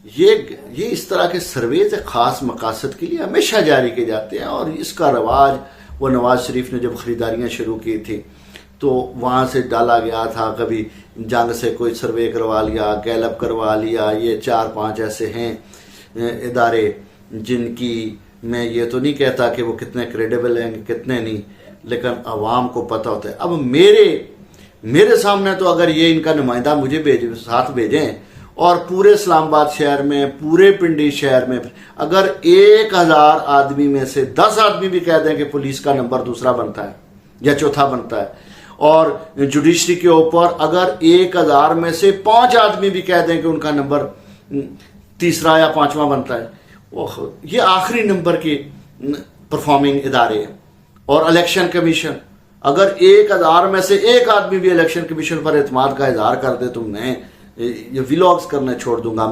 یہ اس طرح کے سرویز خاص مقاصد کے لیے ہمیشہ جاری کیے جاتے ہیں، اور اس کا رواج وہ نواز شریف نے جب خریداریاں شروع کی تھی تو وہاں سے ڈالا گیا تھا، کبھی جنگ سے کوئی سروے کروا لیا، گیلپ کروا لیا۔ یہ 4-5 ایسے ہیں ادارے جن کی میں یہ تو نہیں کہتا کہ وہ کتنے کریڈیبل ہیں کتنے نہیں، لیکن عوام کو پتہ ہوتا ہے۔ اب میرے سامنے تو اگر یہ ان کا نمائندہ مجھے ساتھ بھیجیں اور پورے اسلام آباد شہر میں، پورے پنڈی شہر میں اگر 1000 آدمی میں سے 10 آدمی بھی کہہ دیں کہ پولیس کا نمبر دوسرا بنتا ہے یا چوتھا بنتا ہے، اور جوڈیشری کے اوپر اگر 1000 میں سے 5 آدمی بھی کہہ دیں کہ ان کا نمبر تیسرا یا 5واں بنتا ہے، یہ آخری نمبر کی پرفارمنگ ادارے ہیں۔ اور الیکشن کمیشن اگر 1000 میں سے 1 آدمی بھی الیکشن کمیشن پر اعتماد کا اظہار کر دے تو میں یہ ولاگز کرنا چھوڑ دوں گا۔